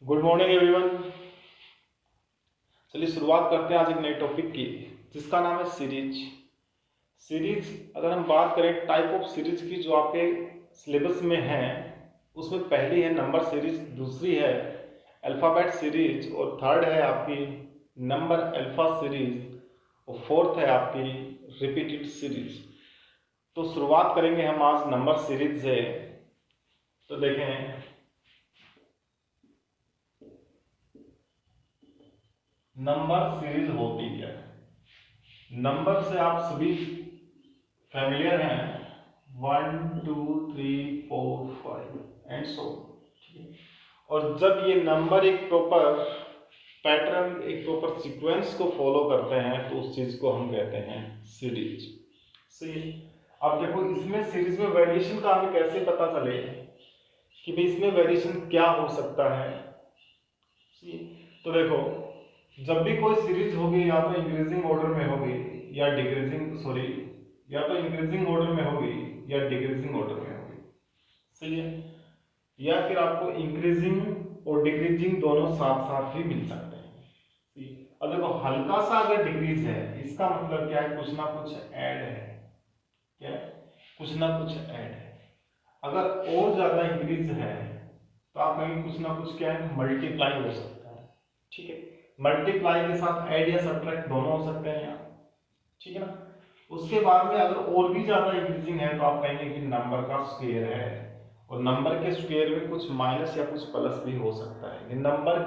Good morning everyone. चलिए शुरुआत करते हैं आज एक नए टॉपिक की, जिसका नाम है सीरीज। सीरीज अगर हम बात करें टाइप ऑफ सीरीज की जो आपके सिलेबस में है, उसमें पहली है नंबर सीरीज, दूसरी है अल्फ़ाबेट सीरीज और थर्ड है आपकी नंबर अल्फ़ा सीरीज और फोर्थ है आपकी रिपीटेड सीरीज। तो शुरुआत करेंगे हम आज नंबर सीरीज से। तो देखें, नंबर सीरीज होती है, नंबर से आप सभी फैमिलियर हैं, 1 2 3 4 5 एंड सो। और जब ये नंबर एक प्रॉपर पैटर्न, एक प्रॉपर सीक्वेंस को फॉलो करते हैं तो उस चीज को हम कहते हैं सीरीज। सही। अब देखो, इसमें सीरीज में वेरिएशन का हमें कैसे पता चले कि भाई इसमें वेरिएशन क्या हो सकता है। तो देखो, जब भी कोई सीरीज होगी या तो इंक्रीजिंग ऑर्डर में होगी या डिक्रीजिंग, सॉरी, या तो इंक्रीजिंग ऑर्डर में होगी या डिक्रीजिंग ऑर्डर में होगी। सही है। या फिर आपको इंक्रीजिंग और डिक्रीजिंग दोनों साथ साथ भी मिल सकते हैं। अब देखो, हल्का सा अगर डिक्रीज है, इसका मतलब क्या है, कुछ ना कुछ ऐड है। क्या है? कुछ ना कुछ ऐड है। अगर और ज्यादा इंक्रीज है तो आप कहेंगे कुछ ना कुछ क्या है, मल्टीप्लाई हो सकता है। ठीक है। मल्टीप्लाई के साथ ऐड या सब्ट्रैक्ट दोनों हो सकते हैं यहाँ। ठीक है ना। उसके बाद में अगर और भी ज्यादा इंक्रीजिंग है तो आप कहेंगे कि नंबर का स्क्वायर है, और नंबर के स्क्वायर में कुछ माइनस या कुछ प्लस भी हो सकता है। ये नंबर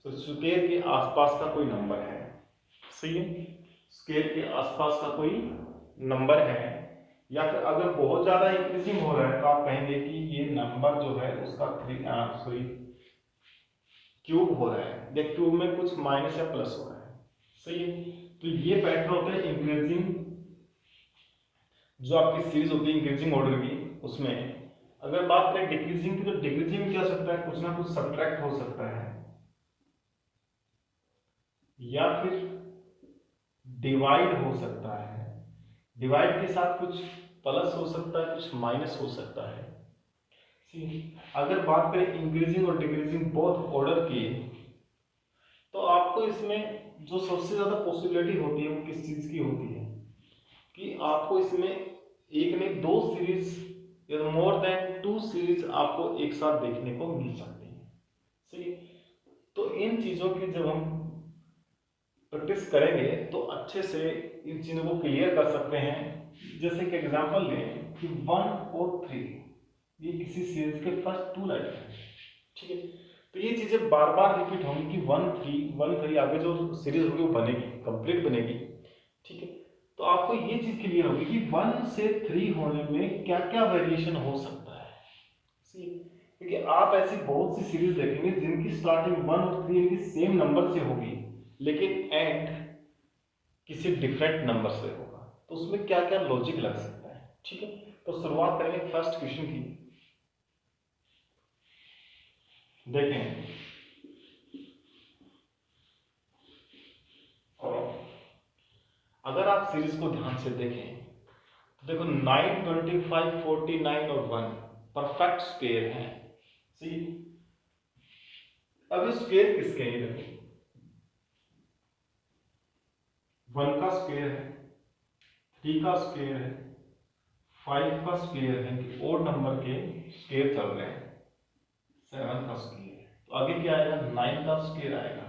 तो स्क्वायर के आसपास का कोई नंबर है। सही है। स्क्वायर के आसपास का कोई नंबर है। या फिर अगर बहुत ज्यादा इंक्रीजिंग हो रहा है तो आप कहेंगे कि ये नंबर जो है उसका क्यूब हो रहा है, या क्यूब में कुछ माइनस या प्लस हो रहा है। सही है। तो ये पैटर्न होता है इंक्रीजिंग, जो आपकी सीरीज होती है इंक्रीजिंग ऑर्डर की, उसमें। अगर बात करें डिक्रीजिंग की, तो डिक्रीजिंग में क्या हो सकता है, कुछ ना कुछ सब्ट्रैक्ट हो सकता है, या फिर डिवाइड हो सकता है। डिवाइड के साथ कुछ प्लस हो सकता है, कुछ माइनस हो सकता है। अगर बात करें इंक्रीजिंग और डिक्रीजिंग बोथ ऑर्डर की, तो आपको इसमें जो सबसे ज्यादा पॉसिबिलिटी होती है वो किस चीज की होती है, कि आपको इसमें एक नहीं दो सीरीज या मोर देन टू सीरीज आपको एक साथ देखने को मिल सकती है। सही। तो इन चीजों की जब हम प्रैक्टिस करेंगे तो अच्छे से इन चीजों को क्लियर कर सकते हैं। जैसे कि एग्जांपल लें कि 1 और 3, ये किसी सीरीज के फर्स्ट टू लेटर हैं। ठीक है। तो ये चीजें बार बार रिपीट होंगी कि 1 3 आगे जो सीरीज होगी वो बनेगी, कंप्लीट बनेगी। ठीक है। तो आपको ये चीज क्लियर होगी कि 1 से 3 होने में क्या क्या वेरिएशन हो सकता है। सी। क्योंकि आप ऐसी बहुत सी सीरीज देखेंगे जिनकी स्टार्टिंग 1 और 3 इनकी सेम नंबर से होगी, लेकिन एंड किसी डिफरेंट नंबर से होगा। तो उसमें क्या क्या लॉजिक लग सकता है। ठीक है। तो शुरुआत करेंगे फर्स्ट क्वेश्चन की। देखें, अगर आप सीरीज को ध्यान से देखें तो देखो 9 25 49 और 1 परफेक्ट स्क्वायर हैं। सी। अब स्क्वायर किसके हैं, देखो 1 का स्क्वायर है, 3 का स्क्वायर है, 5 का स्क्वायर है, कि और नंबर के स्क्वायर चल रहे हैं, 7 का स्क्वायर। तो आगे क्या आएगा, 9 का स्क्वायर आएगा।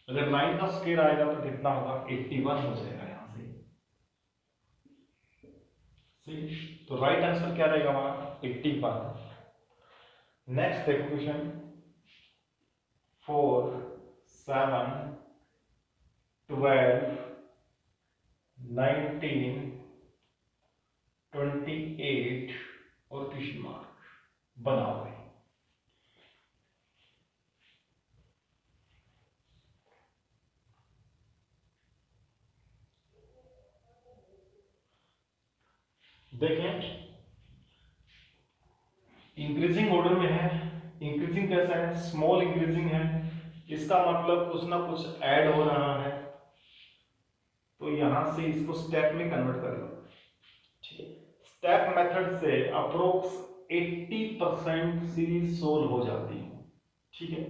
अगर 9 का स्क्वायर आएगा तो कितना होगा, 81 हो जाएगा यहां से। सही। तो राइट आंसर क्या रहेगा हमारा, 81। नेक्स्ट देखो क्वेश्चन, 4 7 12 19 28 और क्वेश्चन मार्क बना हुआ है। देखें, इंक्रीजिंग ऑर्डर में है। इंक्रीजिंग कैसा है, स्मॉल इंक्रीजिंग है, इसका मतलब कुछ ना कुछ ऐड हो रहा है। तो यहां से इसको स्टेप में कन्वर्ट कर लो। ठीक है। स्टेप मेथड से अप्रोक्स 80% सीरीज सोल्व हो जाती है। ठीक है।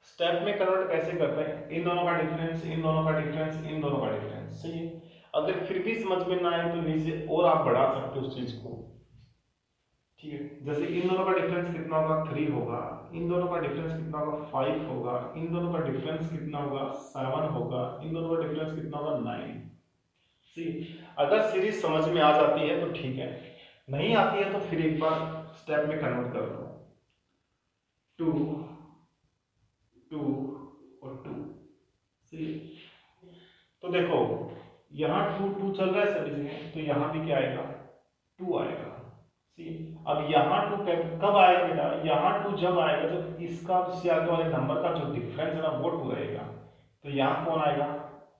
स्टेप में कन्वर्ट कैसे करते हैं, इन दोनों का डिफरेंस, इन दोनों का डिफरेंस, इन दोनों का डिफरेंस, सही है। अगर फिर भी समझ में ना आए तो नीचे और आप बढ़ा सकते हो उस चीज को, ठीक है। जैसे इन दोनों का डिफरेंस कितना होगा 3 होगा, इन दोनों का डिफरेंस कितना होगा 5 होगा, इन दोनों का डिफरेंस कितना होगा 7 होगा, इन दोनों का डिफरेंस कितना होगा 9। सी अगर सीरीज समझ में आ जाती है तो ठीक है, नहीं आती है तो फिर एक बार स्टेप में कन्वर्ट कर दो, 2 2 और 2। सी तो देखो यहाँ 2 2 चल रहा है सभी जगह, तो यहाँ भी क्या आएगा 2 आएगा। सी अब यहाँ 2 कब आएगा बेटा, यहाँ 2 जब आएगा जब इसका इससे आगे वाले नंबर का जो डिफरेंस है ना वो 2 रहेगा, तो यहाँ कौन आएगा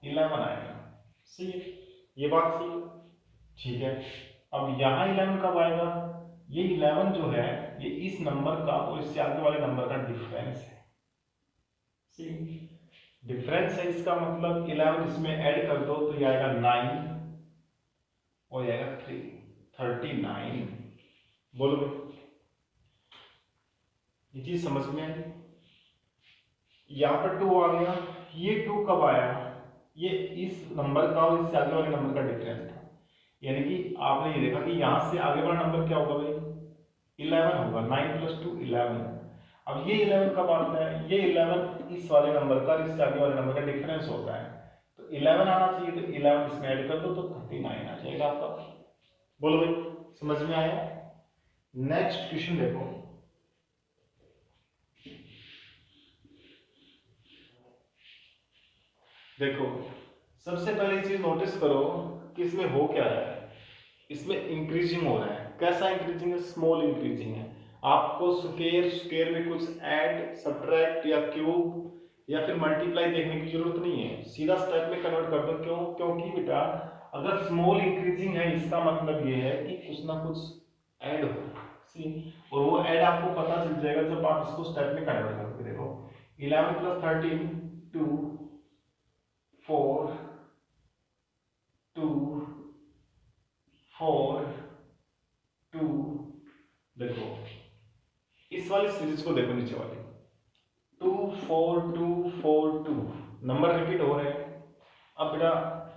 11 आएगा। सी ये बात सी, ठीक है। अब यहाँ 11 कब आएगा, ये 11 जो है ये इस नंबर का और इससे आगे वाले नंबर का डिफरेंस है। सी डिफरेंस है, इसका मतलब 11 इसमें ऐड कर दो तो ये आएगा 9 और ये आएगा 3, 39। बोलो भाई, ये चीज समझ में आई। यहाँ पर 2 आ गया, ये 2 कब आया, ये इस नंबर का और इससे आगे वाले नंबर का डिफरेंस था, यानी कि आपने ये देखा कि यहाँ से आगे वाला नंबर क्या होगा भाई 11 होगा, 9 + 2 11। अब ये 11 कब आता है, ये 11 इस वाले नंबर का इससे आगे वाले नंबर का डिफरेंस होता है, तो 11 आना चाहिए, तो 11 इसमें ऐड कर दो तो 39 आ जाएगा आपका। बोलो भाई समझ में आया। नेक्स्ट क्वेश्चन देखो, देखो सबसे पहले चीज नोटिस करो कि इसमें हो क्या रहा है, इसमें इंक्रीजिंग हो रहा है। कैसा इंक्रीजिंग है, स्मॉल इंक्रीजिंग है। आपको स्क्वायर स्क्वायर में कुछ ऐड सब्ट्रैक्ट या क्यूब या फिर मल्टीप्लाई देखने की जरूरत नहीं है, सीधा स्टेप में कन्वर्ट कर दो। क्यों, क्योंकि बेटा अगर स्मॉल इंक्रीजिंग है इसका मतलब ये है कि कुछ ना कुछ ऐड हो, सी और वो ऐड आपको पता चल जाएगा जब आप इसको स्टेप में कन्वर्ट करोगे। देखो 11 + 13 2 4 2 4 2। देखो इस वाली सीरीज को देखो, नीचे वाली 2 4 2 4 2 नंबर रिपीट हो रहे हैं। अब बेटा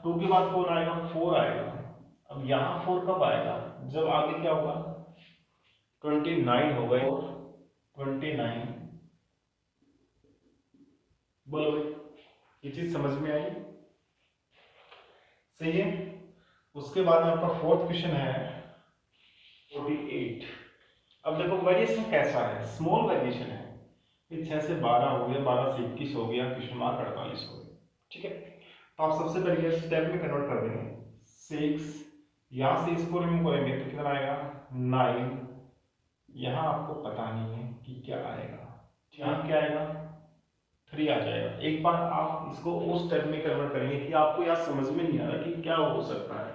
2 के बाद कौन आएगा 4 आएगा। अब यहाँ 4 कब आएगा, जब आगे क्या होगा 29 हो गए, 29। बोलो भाई ये चीज समझ में आई, सही है। उसके बाद में आपका फोर्थ क्वेश्चन है 48। अब देखो वेरिएशन कैसा है, स्मॉल वेरिएशन है, ये 6 से 12 हो गया, 12 से 21 हो गया, क्वेश्चन मार्क 48 हो गया, ठीक है। तो आप सबसे पहले स्टेप में कन्वर्ट कर देंगे, 6 यहाँ से इसको रिमूव करेंगे तो कितना आएगा 9। यहाँ आपको पता नहीं है कि क्या आएगा, यहाँ क्या आएगा 3 आ जाएगा। एक बार आप इसको उस स्टेप में कन्वर्ट करेंगे कि आपको यहाँ समझ में नहीं आ रहा कि क्या हो सकता है,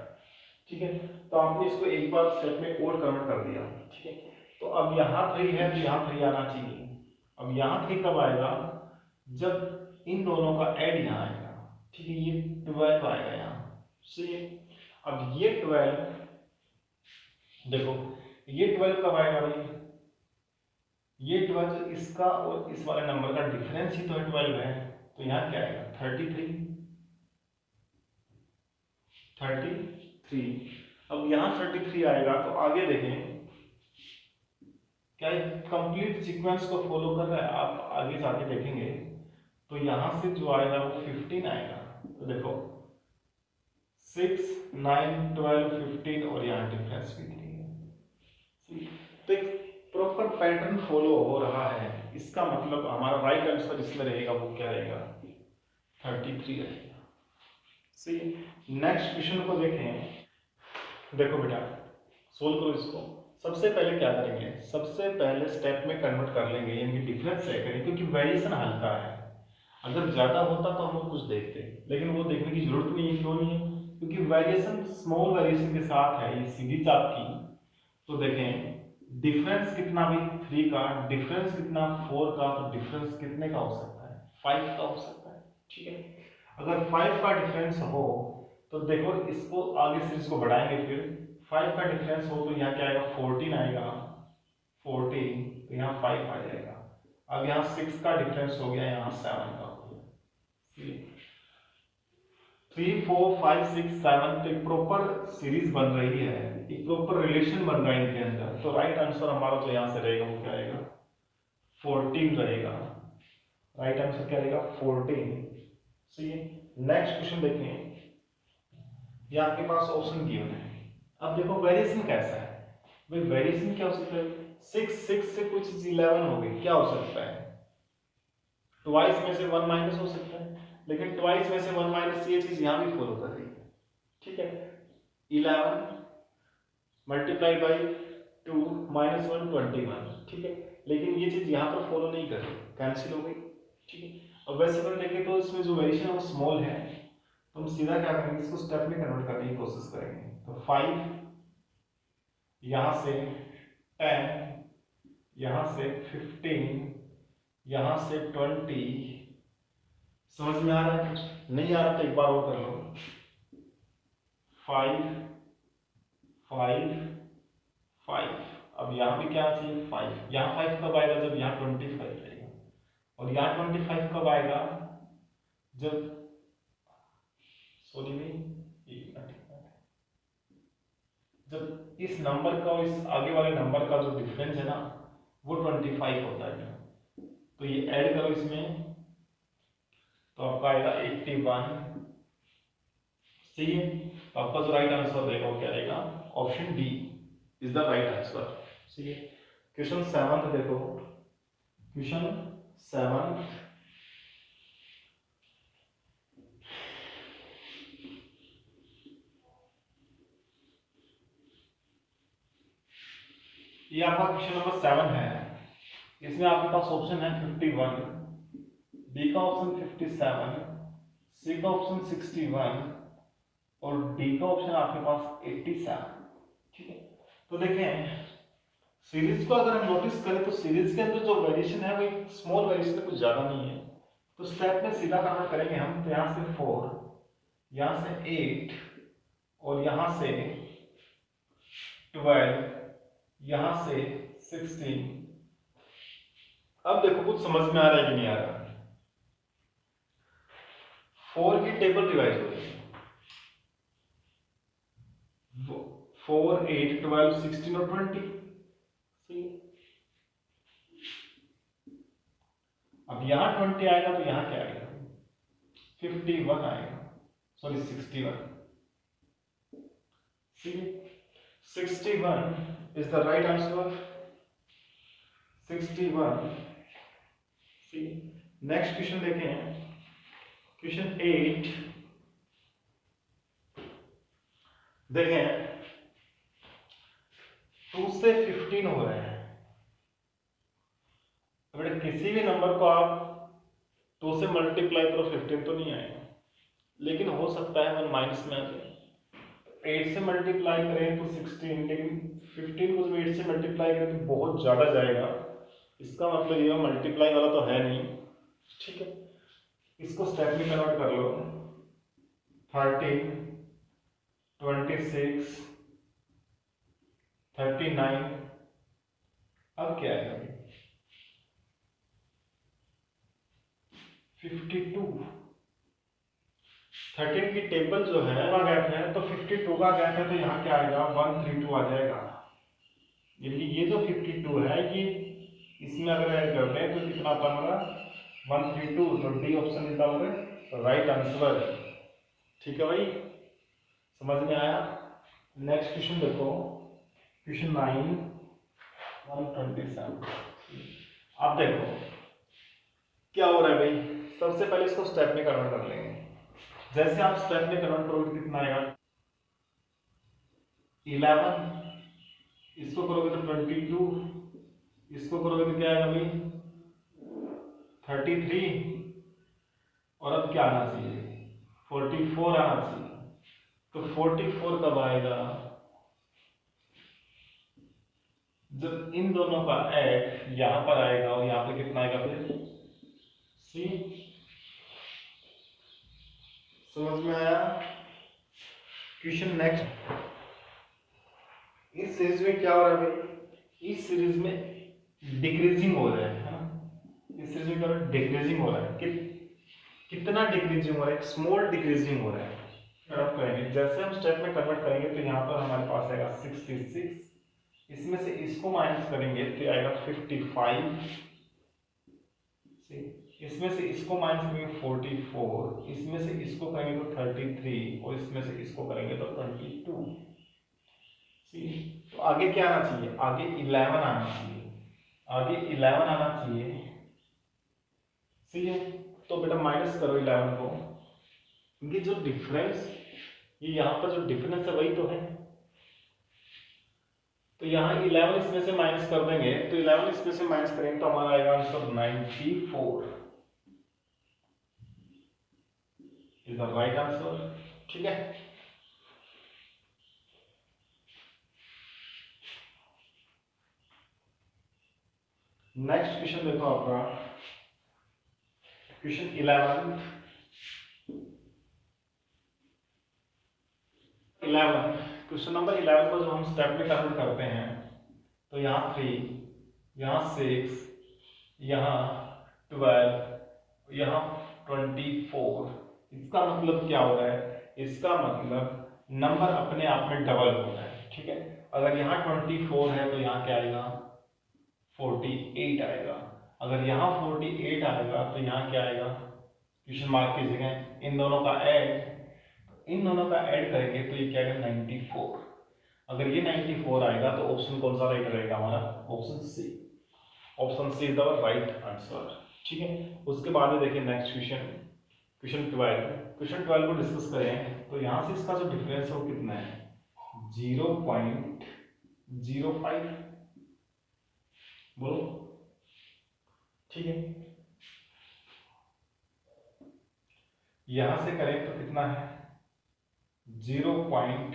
ठीक है। तो आपने इसको एक बार स्टेप में और कन्वर्ट कर दिया, ठीक है। तो अब यहाँ 3 है तो यहाँ 3 आना चाहिए। अब यहाँ 3 कब आएगा, जब इन दोनों का ऐड यहाँ आएगा, ठीक है। ये 12 आएगा यहाँ से। अब ये 12 देखो, ये 12 कब आएगा भाई, ये 12 इसका और इस वाले नंबर का डिफरेंस ही तो 12 है, तो यहाँ क्या आएगा 33। अब यहाँ 33 आएगा तो आगे देखें क्या कंप्लीट सीक्वेंस को फॉलो कर रहा है, आप आगे जाके देखेंगे तो यहाँ से जो आएगा वो 15 आएगा। तो देखो 6 9 12 15 और यहाँ डिफरेंस भी 3 है। तो एक प्रॉपर पैटर्न फॉलो हो रहा है, इसका मतलब हमारा राइट आंसर इसमें रहेगा वो क्या रहेगा 33 रहेगा। सी नेक्स्ट क्वेश्चन को देखें, देखो बेटा सोल्व करो इसको। सबसे पहले क्या करेंगे, सबसे पहले स्टेप में कन्वर्ट कर लेंगे, यानी कि डिफरेंस चेक करेंगे, क्योंकि वेरिएशन हल्का है। अगर ज्यादा होता तो हम लोग कुछ देखते, लेकिन वो देखने की जरूरत नहीं है। क्यों नहीं है, क्योंकि वेरिएशन स्मॉल वेरिएशन के साथ है ये सीरीज आपकी। तो देखें डिफरेंस कितना भी 3 का, डिफरेंस कितना 4 का, तो डिफरेंस कितने का हो सकता है 5 का हो सकता है, ठीक है। अगर 5 का डिफरेंस हो तो देखो इसको आगे सीरीज को बढ़ाएंगे, फिर 5 का डिफरेंस हो तो यहाँ क्या आएगा 14 आएगा, 14 तो यहाँ 5 आ जाएगा। अब यहाँ 6 का डिफरेंस हो गया, यहाँ 7 का हो गया। 3 4 5 6 7 तो एक प्रॉपर सीरीज बन रही है, एक प्रॉपर रिलेशन बन रहा है इनके अंदर। तो राइट आंसर हमारा तो यहाँ से रहेगा, वो क्या रहेगा 14 रहेगा। राइट आंसर क्या रहेगा 14। सही है। नेक्स्ट क्वेश्चन देखें, ये आपके पास ऑप्शन गिवन है। अब देखो वेरिएशन कैसा है भाई, वेरिएशन क्या हो सकता है, 6 से कुछ 11 हो गई, क्या हो सकता है ट्वाइस में से 1 माइनस हो सकता है, लेकिन ट्वाइस में से 1 माइनस ये चीज यहां भी फॉलो कर रही है। ठीक है, 11 मल्टीप्लाई बाई 2 माइनस 1 21। ठीक है, लेकिन ये चीज यहां पर फॉलो नहीं कर रही, कैंसिल हो गई। ठीक है, अब वैसे अगर देखें तो इसमें जो वेरिएशन है वो स्मॉल है, तो हम सीधा क्या करेंगे, इसको स्टेप में कन्वर्ट करने की कोशिश करेंगे। तो 5 यहां से 10, यहां से 15, यहां से 20। समझ में आ रहा है? नहीं आ रहा तो एक बार और कर लो। 5 5 5। अब यहाँ भी क्या चाहिए 5, यहाँ 5 कब आएगा जब यहाँ 25 रहेगा, और यहाँ 25 कब आएगा जब, सॉरी भाई एक मिनट, जब इस नंबर का और इस आगे वाले नंबर का जो डिफरेंस है ना वो 25 होता है। तो ये ऐड करो इसमें, तो आपका आएगा 81। सही है, तो आपका जो राइट आंसर रहेगा वो क्या रहेगा, option D is the right answer. सही है। क्वेश्चन 7 देखो, क्वेश्चन 7 ये आपका क्वेश्चन नंबर 7 है। इसमें आपके पास ऑप्शन है 51, बी का ऑप्शन 57, सी का ऑप्शन 61 और डी का ऑप्शन आपके पास 87। ठीक है, तो देखें सीरीज को अगर हम नोटिस करें तो सीरीज के अंदर जो वेरिएशन है वो स्मॉल वेरिएशन है, कुछ ज्यादा नहीं है। तो स्टेप में सीधा कन्वर्ट करेंगे हम, तो यहाँ से 4, यहाँ से 8 और यहाँ से 12, यहाँ से 16। अब देखो कुछ समझ में आ रहा है कि नहीं आ रहा। 4 की टेबल रिवाइज हो रही है, 4 8 12 16 और 20। अब यहाँ 20 आएगा तो यहाँ क्या आएगा 51 आएगा, sorry 61। 61 is the right answer, 61। Next question देखें, क्वेश्चन 8 देखें, 2 से 15 हो रहे हैं। बेटा किसी भी नंबर को आप 2 से मल्टीप्लाई करो 15 तो नहीं आएगा, लेकिन हो सकता है 1 माइनस में आ जाए। 8 से मल्टीप्लाई करें तो 16, लेकिन 15 को जब 8 से मल्टीप्लाई करें तो बहुत ज़्यादा जाएगा। इसका मतलब ये मल्टीप्लाई वाला तो है नहीं। ठीक है, इसको स्टेप में कन्वर्ट कर लो, 13 26 39। अब क्या आएगा 52। 13 की टेबल जो है का गैप है तो 52 का गैप है, तो यहाँ क्या आएगा 132 आ जाएगा। यानी ये जो 52 है ये इसमें अगर ऐड करते हैं तो कितना बनेगा 132। तो D option is the right answer. ठीक है भाई, समझ में आया। नेक्स्ट क्वेश्चन देखो, क्वेश्चन 9 127। अब देखो क्या हो रहा है भाई, सबसे पहले इसको स्टेप में कन्वर्ट कर लेंगे। जैसे आप स्टेप में कन्वर्ट करोगे कितना आएगा 11, इसको करोगे तो 22, इसको करोगे तो क्या आएगा भाई 33, और अब क्या आना चाहिए 44 आना चाहिए। तो 44 कब आएगा जब इन दोनों का ऐड यहां पर आएगा, और यहां पे कितना आएगा फिर सी। समझ में आया। क्वेश्चन नेक्स्ट, इस सीरीज में क्या हो रहा है भाई, इस सीरीज में डिक्रीजिंग हो रहा है ना, इस सीरीज में क्या हो रहा है, डिक्रीजिंग हो रहा है। कितना डिक्रीजिंग हो रहा है, एक स्मॉल डिक्रीजिंग हो रहा है। कन्वर्ट करेंगे, जैसे हम स्टेप में कन्वर्ट करेंगे तो यहाँ पर हमारे पास आएगा 66, इसमें से इसको माइनस करेंगे तो आएगा 55, इसमें से इसको माइनस करेंगे 44, इसमें से इसको करेंगे तो 33 और इसमें से इसको करेंगे तो 22। तो आगे क्या आना चाहिए, आगे 11 आना चाहिए, आगे 11 आना चाहिए। सही है, तो बेटा माइनस करो 11 को, क्योंकि जो डिफरेंस, ये यहाँ पर जो डिफरेंस है वही तो है। तो यहाँ 11 इसमें से माइनस कर देंगे, तो 11 इसमें से माइनस करेंगे तो हमारा आएगा answer 94 is the right answer. ठीक है, नेक्स्ट क्वेश्चन देखो आपका क्वेश्चन 11 क्वेश्चन नंबर 11 को जो हम स्टेप में कन्वर्ट करते हैं तो यहाँ 3, यहाँ 6, यहाँ 12, यहाँ 24। इसका मतलब क्या हो रहा है, इसका मतलब नंबर अपने आप में डबल हो रहा है। ठीक है, अगर यहाँ 24 है तो यहाँ क्या आएगा, 48 आएगा। अगर यहाँ 48 आएगा तो यहाँ क्या आएगा, क्वेश्चन मार्क की जगह इन दोनों का ऐड, इन दोनों का ऐड करेंगे तो ये क्या आएगा 94। अगर ये 94 आएगा तो ऑप्शन कौन सा राइट रहेगा हमारा, option C. Option C is the right answer. ठीक है, उसके बाद में देखिए नेक्स्ट क्वेश्चन, क्वेश्चन 12। क्वेश्चन 12 को डिस्कस करें तो यहाँ से इसका जो डिफरेंस है वो कितना है, 0.05। बोलो। ठीक है, यहां से करें तो कितना है, 0.10।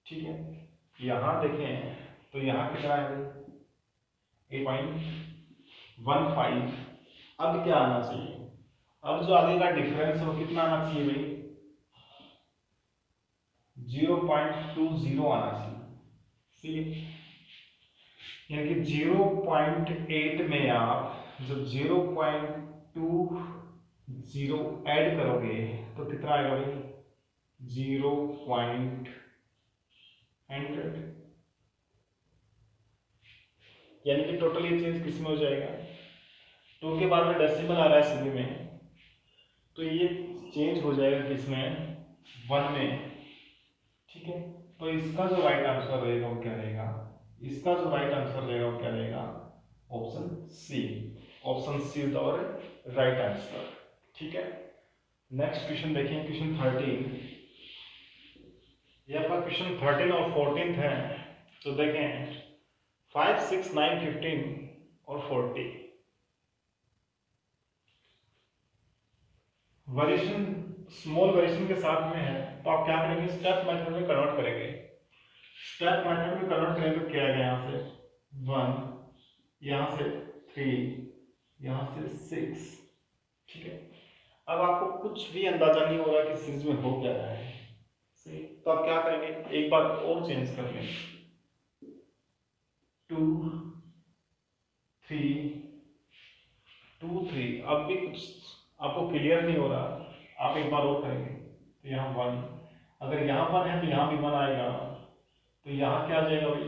ठीक है, यहां देखें तो यहां कितना है, 8.15। अब क्या आना चाहिए, अब जो आगे का डिफरेंस है वो कितना आना चाहिए भाई, 0.20 आना चाहिए। यानी कि 0.8 में आप जब 0.20 ऐड करोगे तो कितना आएगा भाई, 0.100। यानी कि टोटल ये चेंज किस में हो जाएगा, 2 के बाद में डेसिमल आ रहा है सीधी में, तो ये चेंज हो जाएगा किसमें, 1 में। ठीक है, तो इसका जो राइट आंसर रहेगा वो क्या रहेगा, इसका जो राइट आंसर रहेगा वो क्या रहेगा, option C. Option C is our right answer. ठीक है, नेक्स्ट क्वेश्चन देखिए, क्वेश्चन 13। ये आपका क्वेश्चन 13 और 14 है। तो देखें 5, 6, 9, 15 और 40 वेरिएशन, स्मॉल वेरिएशन के साथ में है, तो आप क्या करेंगे, स्टेप मेथड में कन्वर्ट करेंगे। स्टेप मेथड में कन्वर्ट करेंगे तो क्या आएगा, यहाँ से 1, यहाँ से 3, यहाँ से 6। ठीक है, अब आपको कुछ भी अंदाजा नहीं हो रहा कि सीरीज में हो क्या रहा है, सही, तो आप क्या करेंगे, एक बार और चेंज कर लेंगे, 2, 3, 2, 3। अब भी कुछ आपको क्लियर नहीं हो रहा, आप एक बार और करेंगे तो यहाँ 1, अगर यहाँ 1 है तो यहाँ भी 1 आएगा, तो यहाँ क्या आ जाएगा भाई,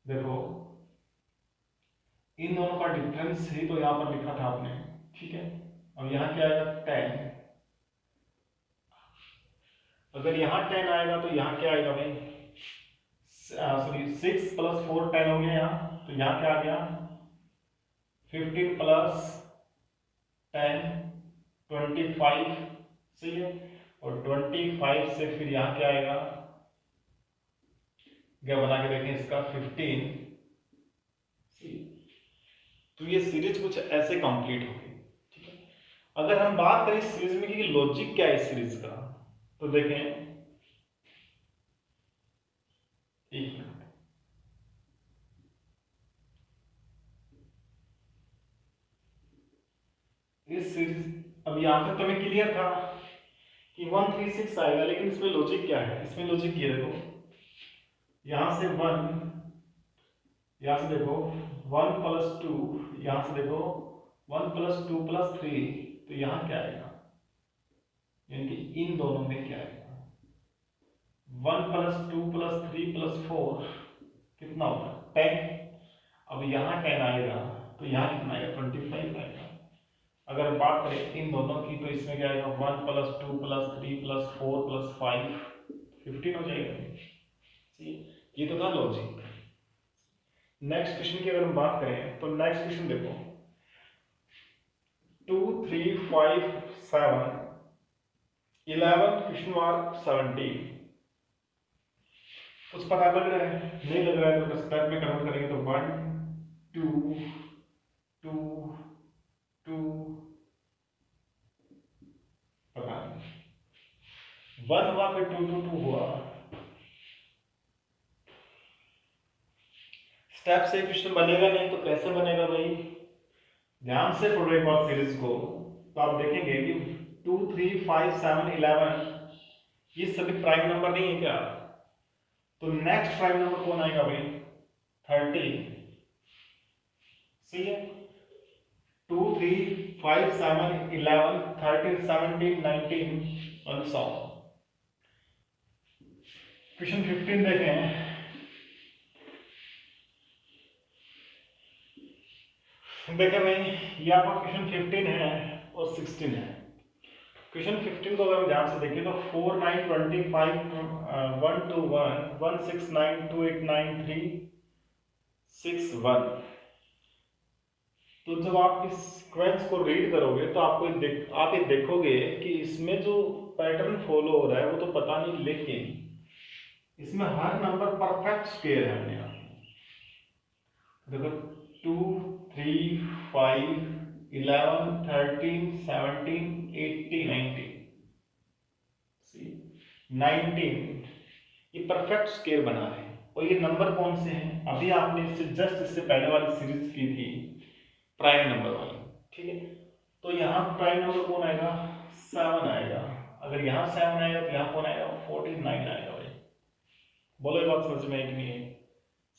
देखो इन दोनों का डिफरेंस ही तो यहाँ पर लिखा था आपने। ठीक है, अब यहाँ क्या आएगा, 10। अगर यहाँ 10 आएगा तो यहाँ क्या आएगा भाई, सॉरी 6 + 4 10 हो गया यहाँ, तो यहाँ क्या आ गया, 15 + 10 25। सही है, और 25 से फिर यहाँ क्या आएगा, क्या बना के देखें इसका 15। तो ये सीरीज कुछ ऐसे कंप्लीट होगी। ठीक है, अगर हम बात करें सीरीज में कि लॉजिक क्या है इस सीरीज का, तो देखें एक मिनट, इस सीरीज, अब यहां तक तो हमें क्लियर था कि 1, 3, 6 आएगा, लेकिन इसमें लॉजिक क्या है, इसमें लॉजिक ये देखो, यहां से 1, यहां से देखो 1 + 2, यहाँ से देखो 1 + 2 + 3, तो यहाँ क्या आएगा, यानी कि इन दोनों में क्या आएगा, 1 + 2 + 3 + 4 कितना होगा 10। अब यहाँ 10 आएगा तो यहाँ कितना आएगा 25 आएगा। अगर बात करें इन दोनों की तो इसमें क्या आएगा 1 + 2 + 3 + 4 + 5 15 हो जाएगा। ये तो था लॉजिक। नेक्स्ट क्वेश्चन की अगर हम बात करें तो नेक्स्ट क्वेश्चन देखो 2 3 5 7 11 क्वेश्चन मार्क 17। कुछ पता लग रहा है, नहीं लग रहा है तो स्टेप में कन्वर्ट करेंगे तो 1 2 2 2 पता नहीं 1 हुआ फिर 2 2 2 हुआ। स्टेप से क्वेश्चन बनेगा नहीं तो कैसे बनेगा भाई, ध्यान से पढ़ो एक बार सीरीज को तो आप देखेंगे कि 2 3 5 7 11 ये सभी प्राइम नंबर नहीं है क्या, तो नेक्स्ट प्राइम नंबर कौन आएगा भाई 30। सही है, 2 3 5 7 11 13 17 19 और सो। क्वेश्चन 15 देखें, देखिए भाई ये आपका क्वेश्चन 15 है और 16 है। क्वेश्चन 15 को अगर हम ध्यान से देखें तो 4 9 25 1 2 1 1 6 9 2 8 9 3 6 1। तो जब आप इस सीक्वेंस को रीड करोगे तो आपको आप ये देखोगे कि इसमें जो पैटर्न फॉलो हो रहा है वो तो पता नहीं, लेकिन इसमें हर नंबर परफेक्ट स्क्वायर है। हमने देखो 2 3 5 11 13 17 18 19 ये परफेक्ट स्क्वायर बना है। और ये नंबर कौन से हैं, अभी आपने इससे पहले वाली सीरीज की थी प्राइम नंबर वाली, ठीक है। तो यहाँ प्राइम नंबर कौन आएगा 7 आएगा। अगर यहाँ 7 आएगा तो यहाँ कौन आएगा 49 आएगा। भाई बोलो ये बात समझ में आई कि नहीं है।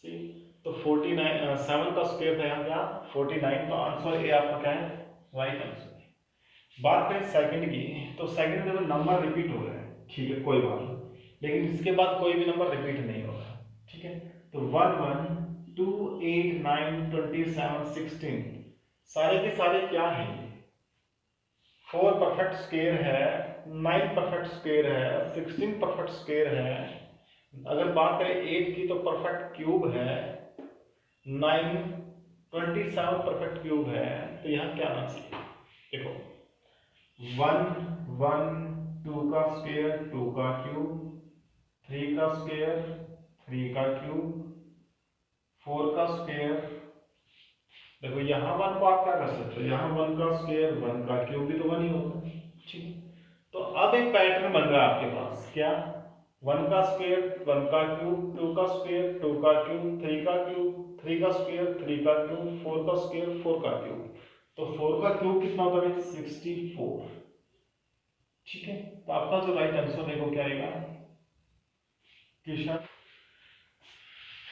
सही, तो 49 7 का स्क्वायर था यहाँ क्या 49, तो आंसर ए आपका क्या है राइट आंसर। बात करें सेकंड की, तो सेकंड में नंबर रिपीट हो रहा है, ठीक है कोई बात नहीं, लेकिन इसके बाद कोई भी नंबर रिपीट नहीं होगा, ठीक है। तो 1 1 2 8 9 27 16 सारे के सारे क्या हैं, 4 परफेक्ट स्क्वायर है, 9 परफेक्ट स्क्वायर है, 16 परफेक्ट स्क्वायर है। अगर बात करें 8 की तो परफेक्ट क्यूब है, 9 27 परफेक्ट क्यूब है। तो यहाँ क्या आना चाहिए, देखो 1 1 2 का स्क्वायर 2 का क्यूब, 3 का स्क्वायर 3 का क्यूब, 4 का स्क्वायर। देखो यहाँ 1 को आप क्या कर सकते हो, यहाँ 1 का स्क्वायर 1 का क्यूब भी तो 1 ही होगा, ठीक है। तो अब एक पैटर्न बन रहा है आपके पास, क्या 1 का स्क्वायर 1 का क्यूब, 2 का स्क्वायर 2 का क्यूब, 3 का क्यूब 3 का स्क्वायर 3 का क्यूब, 4 का स्क्वायर 4 का क्यूब। तो 4 का क्यूब कितना होता है 64, ठीक है। तो आपका जो राइट आंसर देखो क्या आएगा क्वेश्चन,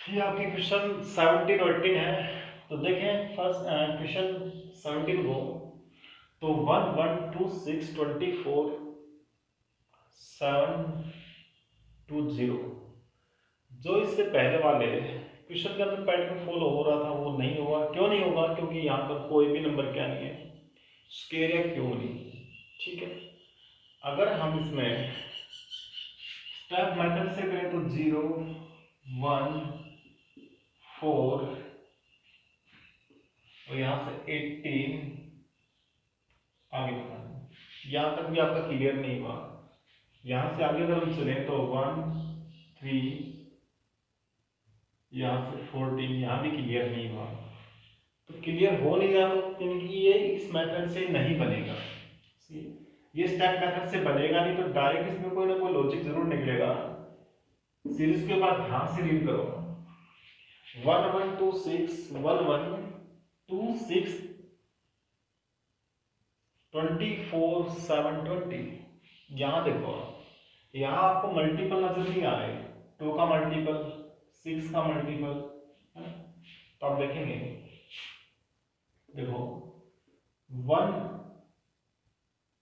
ये आपके क्वेश्चन 17 और 18 है। तो देखें फर्स्ट क्वेश्चन 17 को, तो 1 1 2 6 24 7 2 0, जो इससे पहले वाले क्वेश्चन के अंदर पैटर्न फॉलो हो रहा था वो नहीं होगा। क्यों नहीं होगा, क्योंकि यहाँ पर कोई भी नंबर क्या नहीं है स्क्वायर या क्यूब नहीं, ठीक है। अगर हम इसमें स्टेप मेथड से करें तो 0 1 4 और यहाँ से 18 आगे बढ़ाना, यहाँ तक भी आपका क्लियर नहीं हुआ। यहाँ से आगे अगर हम चले तो 1 3 यहाँ से 14, यहाँ भी क्लियर नहीं हुआ। तो क्लियर हो नहीं रहा तो क्योंकि ये इस मेथड से नहीं बनेगा, ये स्टेप मेथड से बनेगा नहीं, तो डायरेक्ट इसमें कोई ना कोई लॉजिक जरूर निकलेगा। सीरीज के बाद ध्यान से रीड करो 1 1 2 6 1 1 2 6 24 7 20। यहाँ देखो, यहाँ आपको मल्टीपल नजर नहीं आ रहे, 2 का मल्टीपल 6 का मल्टीपल, तो आप देखेंगे देखो 1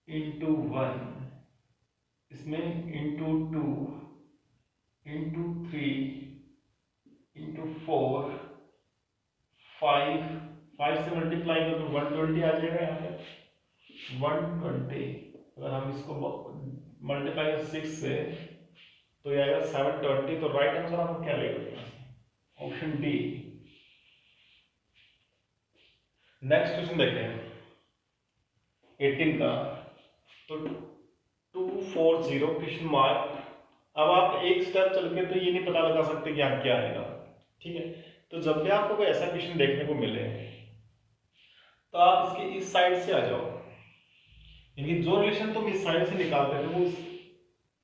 × 1, इसमें ×2 ×3 ×4, 5 से मल्टीप्लाई करो तो 120 आ जाएगा यहाँ पे 120। अगर हम इसको मल्टीप्लाई करें 6 से तो ये आएगा 720। तो राइट आंसर आपको क्या लगेगा? Option D. नेक्स्ट क्वेश्चन देखते हैं 18 का। तो 240 क्वेश्चन मार्क। अब आप एक स्टेप चल के तो ये नहीं पता लगा सकते कि आप क्या आएगा, ठीक है। तो जब भी आपको कोई ऐसा क्वेश्चन देखने को मिले तो आप इसके इस साइड से आ जाओ, यानी जो रिलेशन तुम इस साइड से निकालते थे वो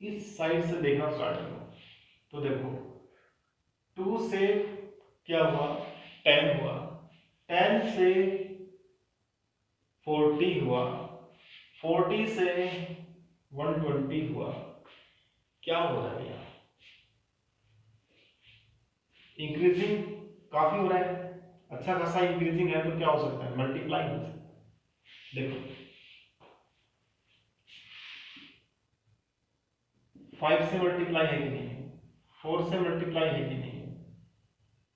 इस साइड से देखना स्टार्ट करो। तो देखो 2 से क्या हुआ 10 हुआ, 10 से 40 हुआ, 40 से 120 हुआ। क्या हो रहा है यहाँ? इंक्रीजिंग काफी हो रहा है, अच्छा खासा इंक्रीजिंग है। तो क्या हो सकता है? मल्टीप्लाई हो सकता है। देखो 5 से मल्टीप्लाई है कि नहीं, 4 से मल्टीप्लाई है कि नहीं,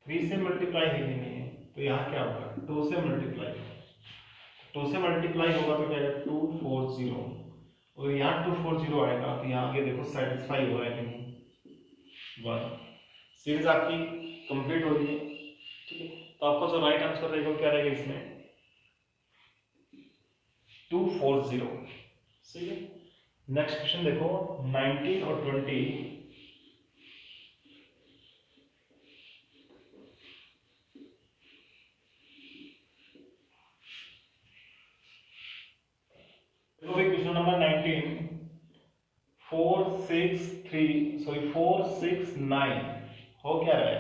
3 से मल्टीप्लाई है कि नहीं। तो यहाँ क्या होगा? 2 से मल्टीप्लाई, 2 से मल्टीप्लाई होगा तो क्या आएगा? 240। और यहाँ 240 आएगा तो यहाँ आगे देखो सेटिस्फाई हो रहा है कि नहीं, 1। सीरीज आपकी कंप्लीट हो रही है, ठीक है। तो आपका जो राइट आंसर रहेगा क्या रहेगा इसमें? 240, सही है। नेक्स्ट क्वेश्चन देखो 19 और 20। क्वेश्चन नंबर 19, 4 6 9 हो क्या रहा है?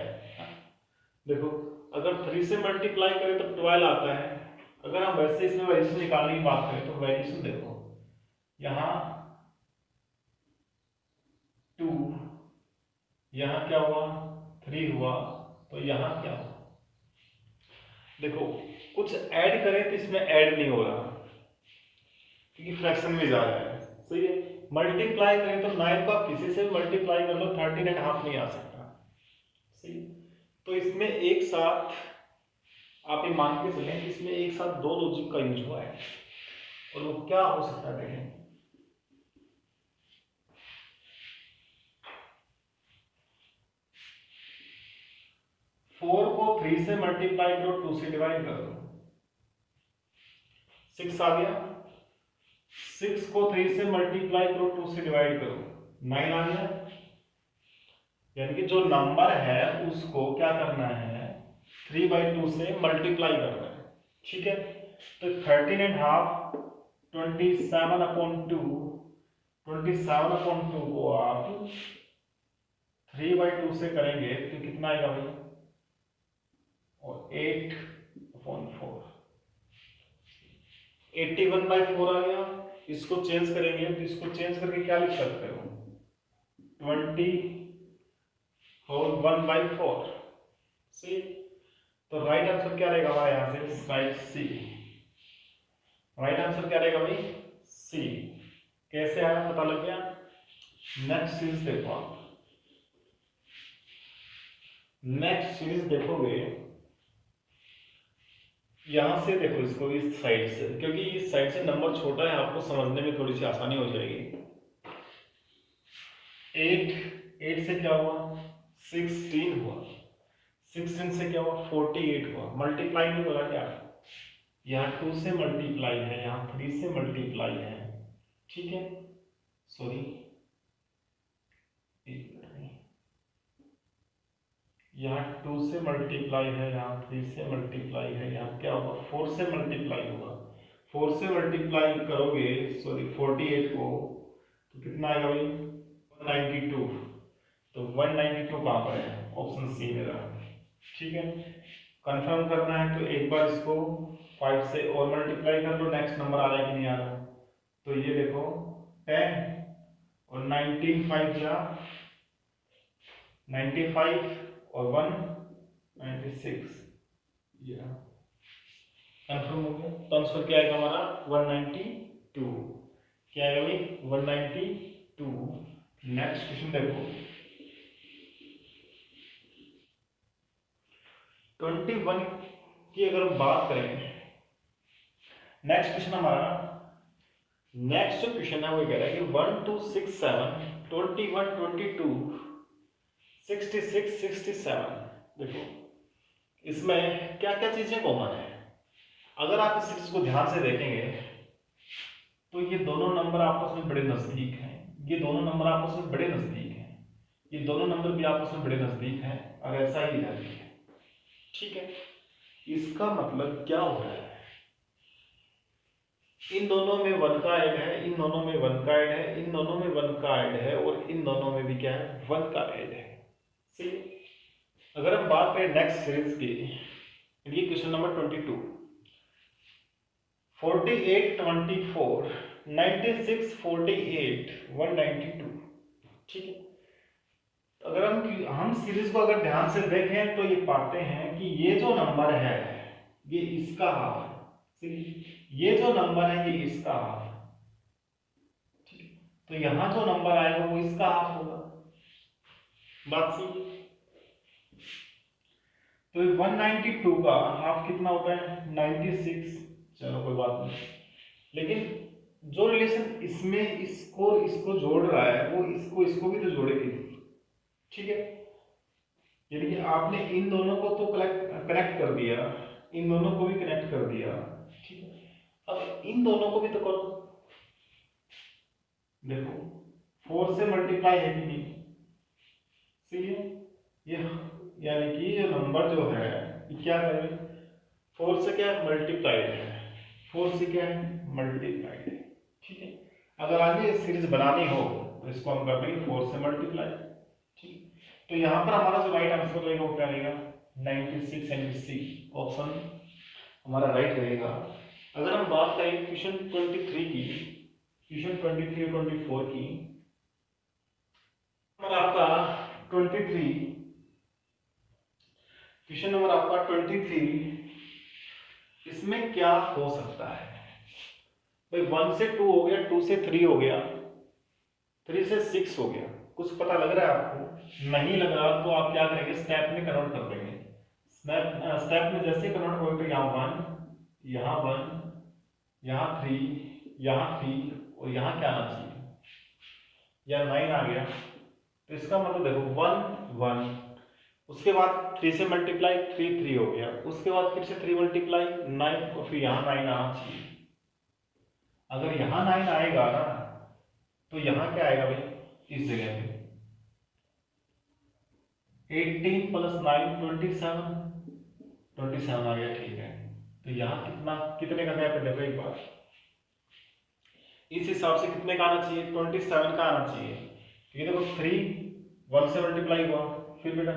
देखो अगर 3 से मल्टीप्लाई करें तो 12 आता है। अगर हम वैसे इसमें वेरिएशन निकालने की बात करें तो वेरिएशन देखो यहाँ 2, यहाँ क्या हुआ 3 हुआ, तो यहाँ क्या हुआ? देखो कुछ ऐड करें तो इसमें ऐड नहीं हो रहा क्योंकि फ्रैक्शन में जा रहा है, सही है। मल्टीप्लाई करें तो 9 को आप किसी से मल्टीप्लाई कर लो 13.5 नहीं आ सकता, सही। तो इसमें एक साथ आप ये मान के चलें कि इसमें एक साथ दो लॉजिक का यूज हुआ है। और वो क्या हो सकता है देखें। 4 को 3 से मल्टीप्लाई करो, 2 से डिवाइड कर दो, 6 आ गया। 6 को 3 से मल्टीप्लाई करो, 2 से डिवाइड करो, 9 आ गया। यानी कि जो नंबर है उसको क्या करना है? 3/2 से मल्टीप्लाई करना है, ठीक है। तो 13.5 27/2, 27/2 को आप 3/2 से करेंगे तो कितना आएगा भाई? और 8/4, 81/4 आ गया। इसको चेंज करेंगे तो इसको चेंज करके क्या लिख सकते हो? 1/4, सी। तो राइट आंसर क्या रहेगा हमारे यहां से? राइट सी। राइट आंसर क्या रहेगा भाई? सी। कैसे आया पता लग गया। नेक्स्ट सीरीज देखो आप, नेक्स्ट सीरीज देखोगे यहां से देखो इसको इस साइड से, क्योंकि इस साइड से नंबर छोटा है आपको समझने में थोड़ी सी आसानी हो जाएगी। 8 से क्या हुआ? 16 हुआ, 16 से क्या हुआ? 48 हुआ। मल्टीप्लाई नहीं हो रहा क्या? यहाँ 2 से मल्टीप्लाई है, यहाँ 3 से मल्टीप्लाई है, ठीक है। सॉरी यहाँ 2 से मल्टीप्लाई है, यहाँ 3 से मल्टीप्लाई है, यहाँ क्या होगा? 4 से मल्टीप्लाई होगा। 4 से मल्टीप्लाई करोगे सॉरी 48 को तो कितना आएगा भाई? 192। तो 192 कहाँ पर है? ऑप्शन सी मेरा, ठीक है। कंफर्म करना है तो एक बार इसको 5 से और मल्टीप्लाई कर लो, नेक्स्ट नंबर आ रहा है कि नहीं आ रहा। तो ये देखो 10 और 19 5 जा 95 और 1 96, कंफर्म हो गया। तो आंसर क्या आएगा हमारा 192। क्या आएगा भाई 192। नेक्स्ट क्वेश्चन देखो 21 की अगर हम बात करें, नेक्स्ट क्वेश्चन हमारा, नेक्स्ट जो क्वेश्चन है वो कह रहा है कि 1 2 6 7 21 22 66 67। देखो इसमें क्या क्या चीजें कॉमन है। अगर आप इस सीरीज को ध्यान से देखेंगे तो ये दोनों नंबर आपस में बड़े नजदीक हैं, ये दोनों नंबर आपस में बड़े नजदीक हैं, ये दोनों नंबर भी आपस में बड़े नजदीक हैं और ऐसा ही रहती है। ठीक है, इसका मतलब क्या हो रहा है, इन दोनों में 1 का ऐड है, इन दोनों में 1 का ऐड है, इन दोनों में 1 का ऐड है और इन दोनों में भी क्या है 1 का ऐड है। सही। अगर हम बात करें नेक्स्ट सीरीज की, ये क्वेश्चन नंबर 22, 48 24 96 48 192। ठीक है, अगर हम सीरीज को अगर ध्यान से देखें तो ये पाते हैं कि ये जो नंबर है ये इसका हाफ है, ये जो नंबर है ये इसका हाफ है। ठीक, तो यहां जो नंबर आएगा वो इसका हाफ होगा। बात सी। तो 192 का हाफ कितना होता है 96। चलो कोई बात नहीं, लेकिन जो रिलेशन इसमें इसको इसको जोड़ रहा है वो इसको इसको भी तो जोड़ेगी। ठीक है, यानी कि आपने इन दोनों को तो कनेक्ट कर दिया, इन दोनों को भी कनेक्ट कर दिया। ठीक है, अब इन दोनों को भी तो करो। देखो 4 से मल्टीप्लाई है कि नहीं, सही है, ये यानी कि ये नंबर जो है ये क्या करें 4 से क्या मल्टीप्लाइड है, 4 से क्या है मल्टीप्लाइड है। ठीक है, अगर आगे सीरीज बनानी हो तो इसको हम कर देंगे 4 से मल्टीप्लाई। ठीक, तो यहाँ पर हमारा जो राइट आंसर रहेगा वो क्या रहेगा 96 यानी सी ऑप्शन हमारा राइट रहेगा। अगर हम बात करें क्वेश्चन 23 की, क्वेश्चन 23 और 24 की, और आपका 23 क्वेश्चन नंबर आपका 23, इसमें क्या हो सकता है भाई 1 से 2 हो गया, 2 से 3 हो गया, 3 से 6 हो गया। कुछ पता लग रहा है आपको? नहीं लग रहा तो आप क्या करेंगे स्टेप में कन्वर्ट कर देंगे। स्टेप में जैसे कन्वर्ट हो तो यहाँ 1, यहाँ 1, यहाँ 3, यहाँ 3 और यहाँ क्या आना चाहिए या 9 आ गया। तो इसका मतलब देखो 1 1, उसके बाद 3 से मल्टीप्लाई 3 3 हो गया, उसके बाद फिर से 3 मल्टीप्लाई 9 और फिर यहाँ 9 आना चाहिए। अगर यहाँ 9 आएगा ना तो यहाँ क्या आएगा भाई इस जगह पे 18 प्लस 9 27, 27 आ गया। ठीक है, तो यहाँ कितना कितने का गैप है देखो एक बार, इस हिसाब से कितने का आना चाहिए 27 का आना चाहिए, क्योंकि देखो 3 1 से मल्टीप्लाई हुआ, फिर बेटा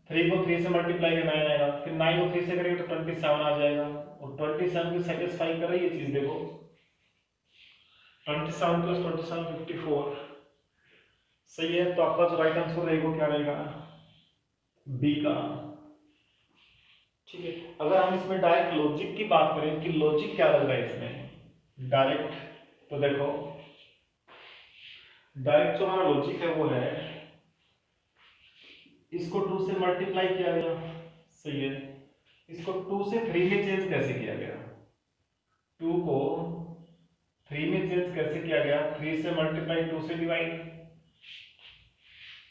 3 को 3 से मल्टीप्लाई करना 9 आएगा, फिर 9 को 3 से करेंगे तो 27 आ जाएगा और 27 को सेटिस्फाई कर रही है चीज। देखो 27 प्लस 27 54 सही है। तो आपका जो राइट आंसर रहेगा क्या रहेगा बी का। ठीक है, अगर हम इसमें डायरेक्ट लॉजिक की बात करें कि लॉजिक क्या लग रहा है इसमें डायरेक्ट, तो देखो डायरेक्ट जो हमारा लॉजिक है वो है इसको 2 से मल्टीप्लाई किया गया, सही है, इसको 2 से 3 में चेंज कैसे किया गया, 2 को 3 में चेंज कैसे किया गया 3 से मल्टीप्लाई 2 से डिवाइड,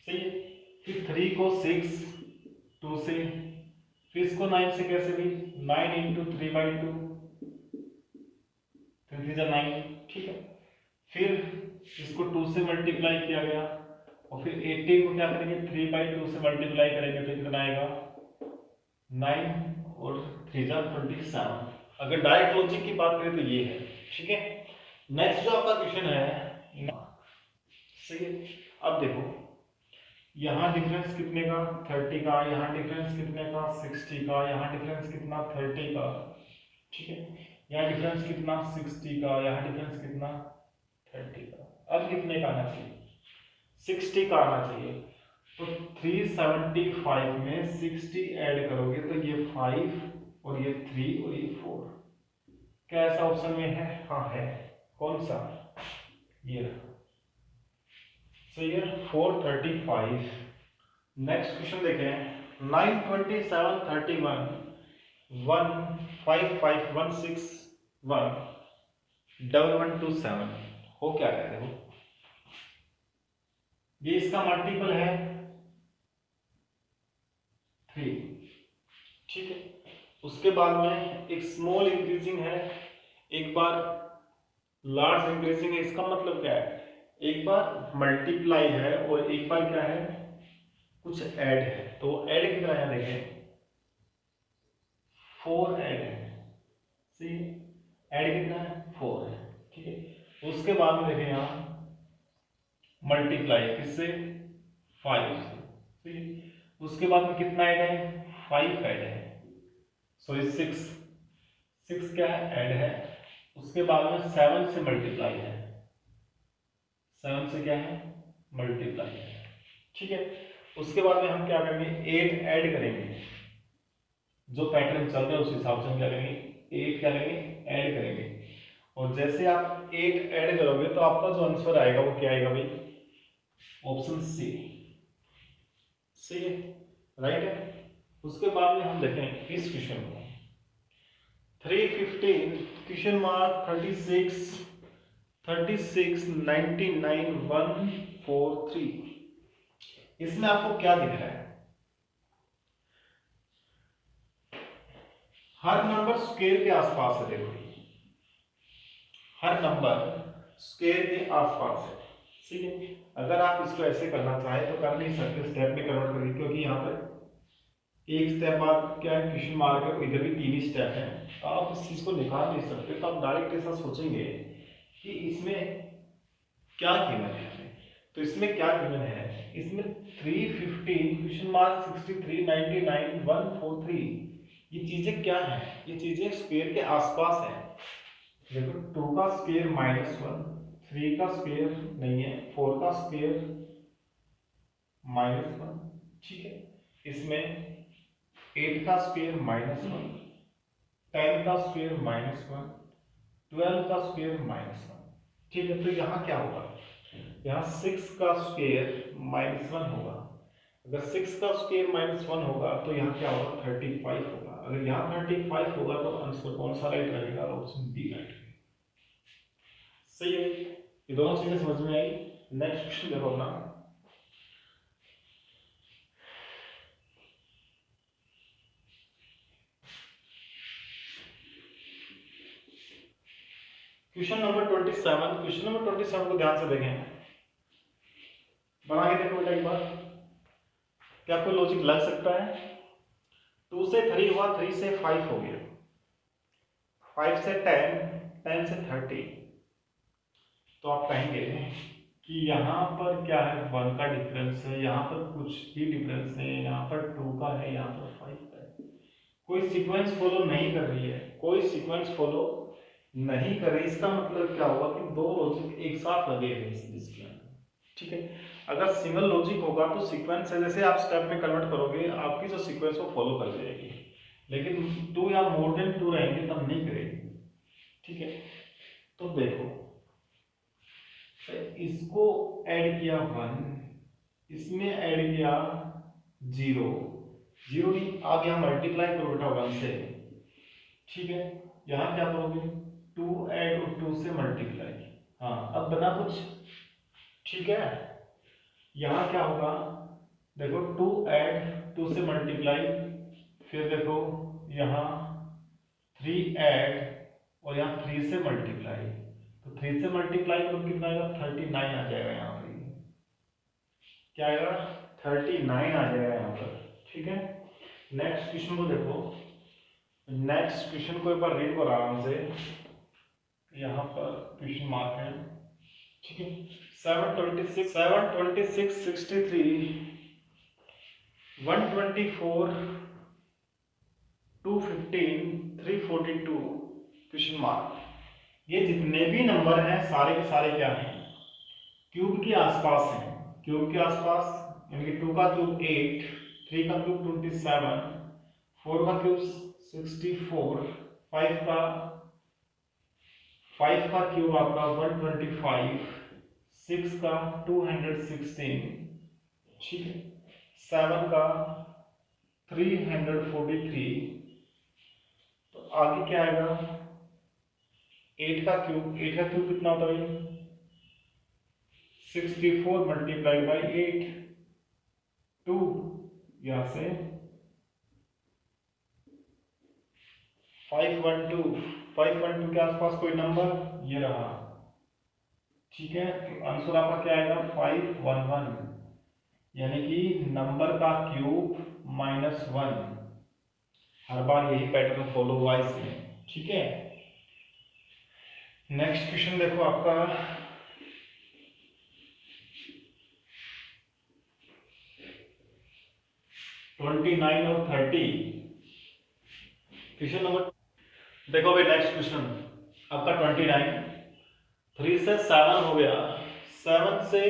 सही है, फिर 3 को 6 2 से, फिर इसको 9 से कैसे भी 9 इंटू 3/2 3 9। ठीक है, फिर इसको 2 से मल्टीप्लाई किया गया और फिर 18 को क्या करेंगे 3/2 से मल्टीप्लाई करेंगे तो कितना आएगा 9 और 3 27। अगर डायरेक्ट लॉजिक की बात करें तो ये है। ठीक है, नेक्स्ट जो आपका क्वेश्चन है सही है, अब देखो यहाँ डिफरेंस कितने का 30 का, यहाँ डिफरेंस कितने का 60 का, यहाँ डिफरेंस कितना 30 का। ठीक है, यहाँ डिफरेंस कितना 60 का, यहाँ डिफरेंस कितना 30 का। अब कितने का आना चाहिए 60 का आना चाहिए, तो 375 में 60 ऐड करोगे तो ये 5 और ये 3 और ये 4, क्या ऐसा ऑप्शन में है? हाँ है। कौन सा? ये सही है 435। नेक्स्ट क्वेश्चन देखें 92731 15516 1127 हो क्या रहा है देखो, ये इसका मल्टीपल है 3, ठीक है। उसके बाद में एक स्मॉल इंक्रीजिंग है, एक बार लार्ज इंक्रीजिंग है। इसका मतलब क्या है? एक बार मल्टीप्लाई है और एक बार क्या है, कुछ ऐड है। तो ऐड कितना है देखें, 4 ऐड है। सी ऐड कितना है? 4 है, ठीक है। उसके बाद में देखें यहाँ मल्टीप्लाई किससे? 5 से, ठीक है। उसके बाद में कितना ऐड है? 5 ऐड है, सॉरी 6 क्या है? ऐड है। उसके बाद में 7 से मल्टीप्लाई है, 7 से क्या है? मल्टीप्लाई है, ठीक है। उसके बाद में हम क्या करेंगे? 8 ऐड करेंगे। जो पैटर्न चल रहा है उस हिसाब से हम क्या करेंगे? 8 क्या करेंगे? ऐड करेंगे। और जैसे आप 8 ऐड करोगे तो आपका जो आंसर आएगा वो क्या आएगा भाई? ऑप्शन सी, सही है, राइट है। उसके बाद में हम देखें इस क्वेश्चन को 315 क्वेश्चन मार्क 36 99 143। इसमें आपको क्या दिख रहा है? हर नंबर स्क्वायर के आसपास है। देखो हर नंबर स्क्वायर के आसपास है, ठीक है। अगर आप इसको ऐसे करना चाहें तो कर नहीं सकते, स्टेप में कन्वर्ट करिए, क्योंकि यहाँ पर एक स्टेप बाद क्या है, क्वेश्चन मार्क है, इधर भी 3 ही स्टेप है। तो आप इस चीज को निकाल नहीं सकते। तो आप डायरेक्ट ऐसा सोचेंगे कि इसमें क्या गिवन है। तो इसमें क्या गिवन है? इसमें 315 क्वेश्चन मार्क 63 99 143, ये चीजें क्या है? ये चीजें स्क्वायर के आसपास है। देखो 2 का स्क्वायर -1, 3 का स्क्वायर नहीं है, 4 का स्क्वायर -1, ठीक है। इसमें 8 का स्क्वायर -1, 10 का स्क्वायर -1, 12 का स्क्वायर -1, ठीक है। तो यहाँ क्या होगा? यहाँ 6 का स्क्वायर -1 होगा। अगर 6 का स्क्वायर -1 होगा तो यहाँ क्या होगा? 35 होगा। अगर यहाँ 35 होगा तो आंसर कौन सा राइट रहेगा? ऑप्शन बी राइट रहेगा, सही है। ये दोनों चीजें समझ में आई। नेक्स्ट क्वेश्चन देखो अपना क्वेश्चन नंबर 27। क्वेश्चन नंबर 27 को ध्यान से देखें, बना के देखो बेटा एक बार, क्या कोई लॉजिक लग सकता है? 2 से 3 हुआ, 3 से 5 हो गया, 5 से 10, 10 से 30। तो आप कहेंगे कि यहाँ पर क्या है? 1 का डिफरेंस है, यहाँ पर कुछ ही डिफरेंस है, यहाँ पर 2 का है, यहाँ पर 5 का है। कोई सीक्वेंस फॉलो नहीं कर रही है, कोई सीक्वेंस फॉलो नहीं कर रही। इसका मतलब क्या होगा कि दो लॉजिक एक साथ लगे हैं इसके अंदर, ठीक है। अगर सिंगल लॉजिक होगा तो सीक्वेंस है, जैसे आप स्टेप में कन्वर्ट करोगे आपकी जो सीक्वेंस वो फॉलो कर जाएगी। लेकिन 2 या मोर देन 2 रहेंगे तब नहीं करेगी, ठीक है। तो देखो इसको ऐड किया 1, इसमें ऐड किया 0, 0 नहीं, आप यहाँ मल्टीप्लाई करो बेटा 1 से, ठीक है। यहाँ क्या करोगे? 2 ऐड और 2 से मल्टीप्लाई, हाँ अब बना कुछ, ठीक है। यहाँ क्या होगा? देखो 2 ऐड 2 से मल्टीप्लाई, फिर देखो यहाँ 3 ऐड और यहाँ 3 से मल्टीप्लाई। तो 3 से मल्टीप्लाई करो कितना आएगा? 39 आ जाएगा यहाँ पर, क्या आएगा? 39 आ जाएगा यहाँ पर, ठीक है। नेक्स्ट क्वेश्चन को देखो, नेक्स्ट क्वेश्चन को एक बार रीड करो आराम से। यहाँ पर क्वेश्चन मार्क है, ठीक है। 726 63 124 215 342 क्वेश्चन मार्क। ये जितने भी नंबर हैं सारे के सारे क्या हैं? क्यूब के आसपास हैं। क्यूब के आसपास यानी कि 2 का क्यूब 8, 3 का क्यूब 27, 4 का क्यूब 64, 5 का 5 का क्यूब आपका 125, 6 का 216, ठीक है, 7 का 343, तो आगे क्या आएगा 8 का क्यूब कितना होता है 64 मल्टीप्लाइड बाई 8, 2, यहां से 512 के आसपास कोई नंबर ये रहा, ठीक है, तो आंसर आपका क्या आएगा 511, यानी कि नंबर का क्यूब -1। हर बार यही पैटर्न फॉलो हुआ इसमें, ठीक है। नेक्स्ट क्वेश्चन देखो आपका 29 और 30, क्वेश्चन नंबर, देखो भाई नेक्स्ट क्वेश्चन आपका 29, 3 से 7 हो गया, 7 से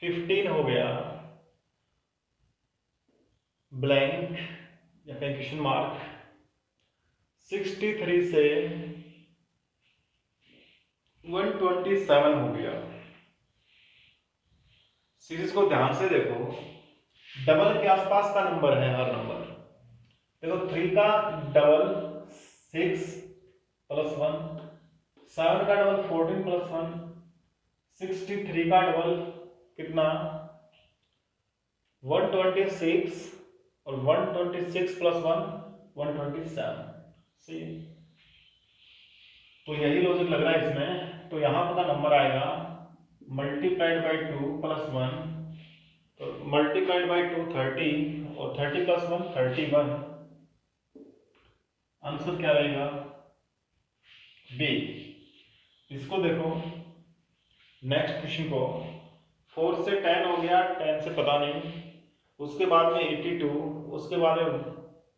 15 हो गया, ब्लैंक या कहीं क्वेश्चन मार्क, 63 से 127 हो गया। सीरीज को ध्यान से देखो, डबल के आसपास का नंबर है हर नंबर, देखो 3 का डबल 6 + 1, 7 का डबल 14 + 1, 63 का डबल कितना 126, और 126 + 1 127, सही है। तो यही लॉजिक लग रहा है इसमें, तो यहां पता नंबर आएगा मल्टीप्लाइड बाई 2 + 1, तो मल्टीप्लाइड बाई 2 30, और 30 + 1 31, आंसर क्या रहेगा बी। इसको देखो नेक्स्ट क्वेश्चन को, 4 से 10 हो गया, 10 से पता नहीं, उसके बाद में 82, उसके बाद में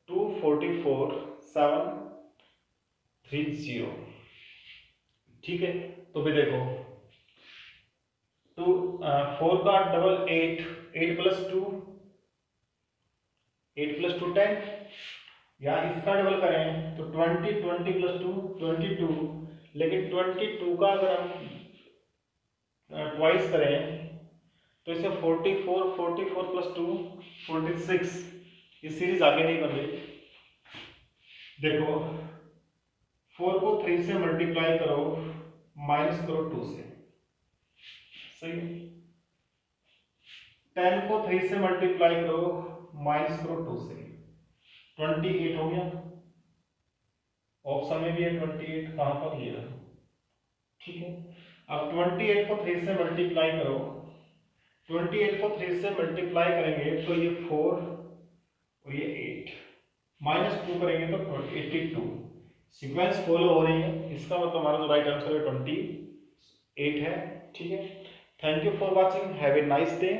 244 730, ठीक है। तो भी देखो 4 का डबल 8, 8 + 2 10, या इसका डबल करें तो 20 + 2 22, लेकिन 22 का अगर हम ट्वाइस करें तो इसे 44 + 2 46, ये सीरीज आगे नहीं बन रही। देखो 4 को 3 से मल्टीप्लाई करो, माइनस करो 2 से, सही। 10 को 3 से मल्टीप्लाई करो, माइनस करो 2 से, 28 हो गया। ऑप्शन में भी है 28, कहां पर ये रहा, ठीक है। अब 28 को 3 से मल्टीप्लाई करो, 28 को 3 से मल्टीप्लाई करेंगे तो ये 4 और ये 8, -2 करेंगे तो 82, सीक्वेंस फॉलो हो रही है, इसका मतलब हमारा जो राइट आंसर है 28 है, ठीक है। Thank you for watching, have a nice day.